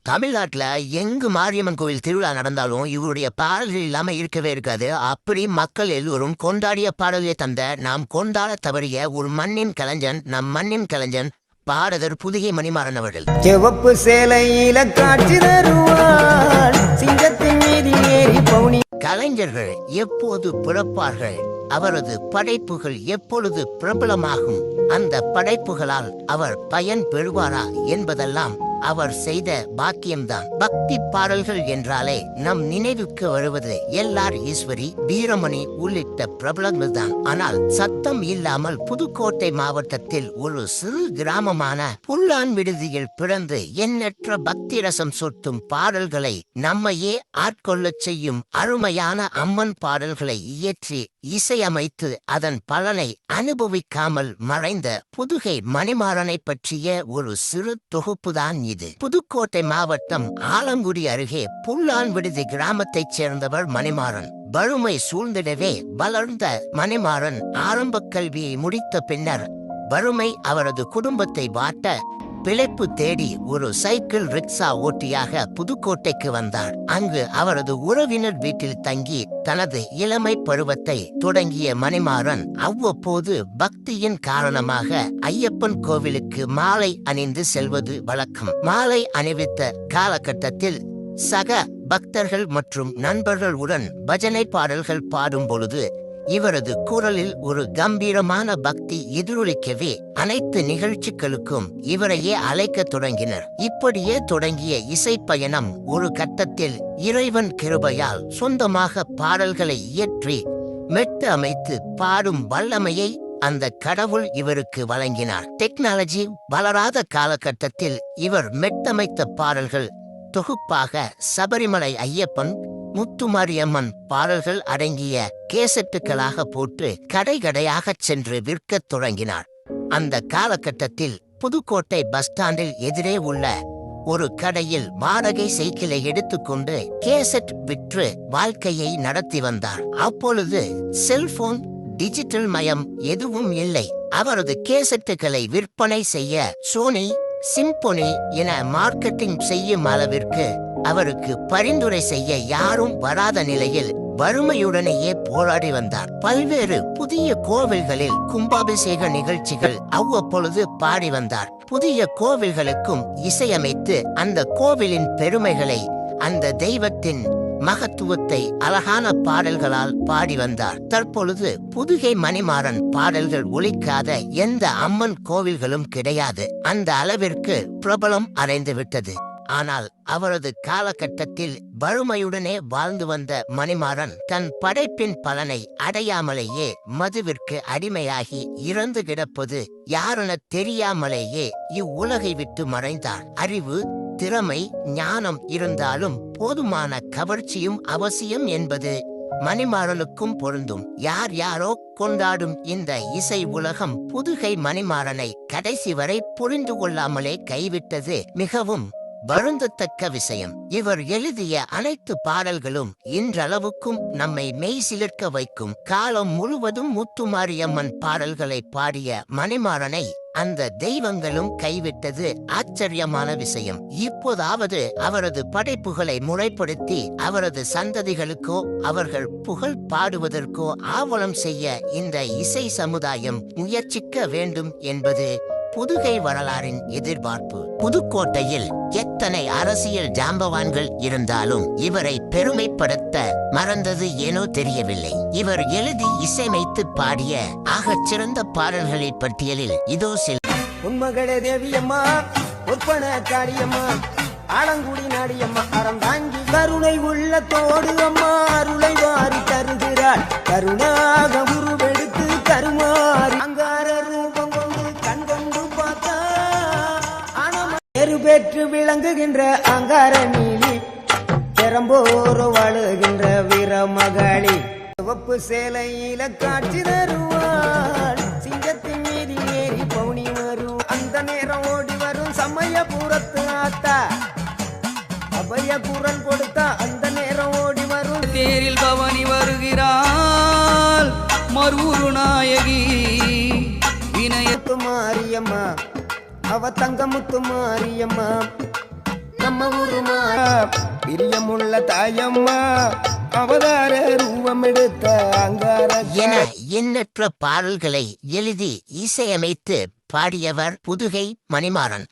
தமிழ்நாட்டுல எங்கு மாரியம்மன் கோவில் திருவிழா நடந்தாலும் இவருடைய பாடல்கள் இல்லாம இருக்கவே இருக்காது. அப்படி மக்கள் எல்லோரும் கொண்டாடிய பாடலை தந்த நாம் கொண்டாட தவறிய ஒரு மண்ணின் கலைஞன், நம் மண்ணின் கலைஞன் பாரதர் புதுகை மணிமாறன் அவர்கள். சிவப்பு சேலையில காட்சி தருவாள் சிங்கத்தின் மீது ஏறி பவுனி. கலைஞர்கள் எப்போது பிறப்பார்கள், அவரது படைப்புகள் எப்பொழுது பிரபலமாகும், அந்த படைப்புகளால் அவர் பயன் பெறுவாரா என்பதெல்லாம் அவர் செய்த பாக்கியம்தான். பக்தி பாடல்கள் என்றாலே நம் நினைவுக்கு வருவது எல்ஆர் ஈஸ்வரி, வீரமணி உள்ளிட்ட பிரபலங்கள் தான். ஆனால் சத்தம் இல்லாமல் புதுக்கோட்டை மாவட்டத்தில் ஒரு சிறு கிராமமான புல்லான் விடுதியில் பிறந்து எண்ணற்ற பக்தி ரசம் சொட்டும் பாடல்களை நம்மையே ஆட்கொள்ளச் செய்யும் அருமையான அம்மன் பாடல்களை இயற்றி இசையமைத்து அதன் பலனை அனுபவிக்காமல் மறைந்த புதுகை மணிமாறனை பற்றிய ஒரு சிறு தொகுப்புதான் இது. புதுக்கோட்டை மாவட்டம் ஆலங்குடி அருகே புல்லான் விடுதி கிராமத்தைச் சேர்ந்தவர் மணிமாறன். வறுமை சூழ்ந்திடவே வளர்ந்த மணிமாறன் ஆரம்ப கல்வியை முடித்த பின்னர் வறுமை அவரது குடும்பத்தை வாட்ட பிழைப்பு தேடி ஒரு சைக்கிள் ரிக்ஷா ஓட்டியாக புதுக்கோட்டைக்கு வந்தார். அங்கு அவரது உறவினர் வீட்டில் தங்கி தனது இளமை பருவத்தை தொடங்கிய மணிமாறன் அவ்வப்போது பக்தியின் காரணமாக ஐயப்பன் கோவிலுக்கு மாலை அணிந்து செல்வது வழக்கம். மாலை அணிவித்த காலகட்டத்தில் சக பக்தர்கள் மற்றும் நண்பர்களுடன் பஜனை பாடல்கள் பாடும் பொழுது இவரது குரலில் ஒரு கம்பீரமான பக்தி எதிரொலிக்கவே அனைத்து நிகழ்ச்சிகளுக்கும் இவரையே அழைக்க தொடங்கினர். இப்படியே தொடங்கிய இசை பயணம் ஒரு கட்டத்தில் இறைவன் கிருபையால் சொந்தமாக பாடல்களை இயற்றி மெட்டு அமைத்து பாடும் வல்லமையை அந்த கடவுள் இவருக்கு வழங்கினார். டெக்னாலஜி வளராத காலகட்டத்தில் இவர் மெட்டமைத்த பாடல்கள் தொகுப்பாக சபரிமலை ஐயப்பன், முத்துமாரியம்மன் பாடல்கள் அடங்கிய கேசட்டுகளாக போட்டு கடைகடையாக சென்று விற்கத் தொடங்கினார். அந்த காலகட்டத்தில் புதுக்கோட்டை பஸ் ஸ்டாண்டில் எதிரே உள்ள ஒரு கடையில் வாடகை சைக்கிளை எடுத்துக்கொண்டு கேசட் விற்று வாழ்க்கையை நடத்தி வந்தார். அப்பொழுது செல்போன், டிஜிட்டல் மயம் எதுவும் இல்லை. அவரது கேசட்டுகளை விற்பனை செய்ய சோனி, சிம்பொனி என மார்க்கெட்டிங் செய்யும் அளவிற்கு அவருக்கு பரிந்துரை செய்ய யாரும் வராத நிலையில் வறுமையுடனேயே போராடி வந்தார். பல்வேறு புதிய கோவில்களில் கும்பாபிஷேக நிகழ்ச்சிகள் அவ்வப்பொழுது பாடி வந்தார். புதிய கோவில்களுக்கும் இசையமைத்து அந்த கோவிலின் பெருமைகளை, அந்த தெய்வத்தின் மகத்துவத்தை அழகான பாடல்களால் பாடி வந்தார். தற்பொழுது புதுகை மணிமாறன் பாடல்கள் ஒலிக்காத எந்த அம்மன் கோவில்களும் கிடையாது. அந்த அளவிற்கு பிரபலம் அடைந்து விட்டது. ஆனால் அவரது காலகட்டத்தில் வறுமையுடனே வாழ்ந்து வந்த மணிமாறன் தன் படைப்பின் பலனை அடையாமலேயே மதுவிற்கு அடிமையாகி இறந்து கிடப்பது யாரென தெரியாமலேயே இவ்வுலகை விட்டு மறைந்தார். அறிவு, திறமை, ஞானம் இருந்தாலும் போதுமான கவர்ச்சியும் அவசியம் என்பது மணிமாறனுக்கும் பொருந்தும். யார் யாரோ கொண்டாடும் இந்த இசை உலகம் புதுகை மணிமாறனை கடைசி வரை புரிந்து கொள்ளாமலே கைவிட்டது மிகவும் வருந்தத்தக்க விஷயம். இவர் எழுதிய அனைத்து பாடல்களும் இன்றளவுக்கும் நம்மை மெய் சிலிர்க்க வைக்கும். காலம் முழுவதும் முத்துமாரியம்மன் பாடல்களை பாடிய மணிமாறனை அந்த தெய்வங்களும் கைவிட்டது ஆச்சரியமான விஷயம். இப்போதாவது அவரது படைப்புகளை முறைப்படுத்தி அவரது சந்ததிகளுக்கோ அவர்கள் புகழ் பாடுவதற்கோ ஆவலம் செய்ய இந்த இசை சமுதாயம் முயற்சிக்க வேண்டும் என்பது புதுகை வரலாறின் எதிர்பார்ப்பு. புதுக்கோட்டையில் எத்தனை அரசியல் ஜாம்பவான்கள் இருந்தாலும் இவரை பெருமைப்படுத்த மறந்தது ஏனோ தெரியவில்லை. இவர் எழுதி இசையமைத்து பாடிய ஆகச் சிறந்த பாடல்களின் பட்டியலில் இதோ சில. உன்மகளே தேவியம்மா, ஒப்பன காரியம்மா, ஆலங்குடி நாடியம்மா, அறம் தாங்கி கருணை உள்ள தோடு அம்மா அருளை வாரி தருகிறாள். கருணாக உருவெடுத்து கருமாறி அங்கார ரூபம் கொண்டு கண் கொண்டு பார்த்தா பெரு பெற்று விளங்குகின்ற அங்கார நீலி, பெரம்போர வாழுகின்ற வீரமகளி. சிவப்பு சேலையில காட்சி தருவாள் சிங்கத்தின் மீது ஏறி பவுனி வரும். அந்த நேரம் ஓடி வரும் சமயபுரத்து ஆத்தா, அபய குரல் கொடுத்தா அந்த நேரம் ஓடி வரும். தேரில் பவனி வருகிறாள் மருரு நாயகி வினயத்து மாரியம்மா, அவ தங்கமுத்து மாரியம்மா, நம்ம நம்ம உருமா பிரியமுள்ள தாயம்மா அவதார ரூபம் எடுத்த அங்கார என எண்ணற்ற பாடல்களை எழுதி இசையமைத்து பாடியவர் புதுகை மணிமாறன்.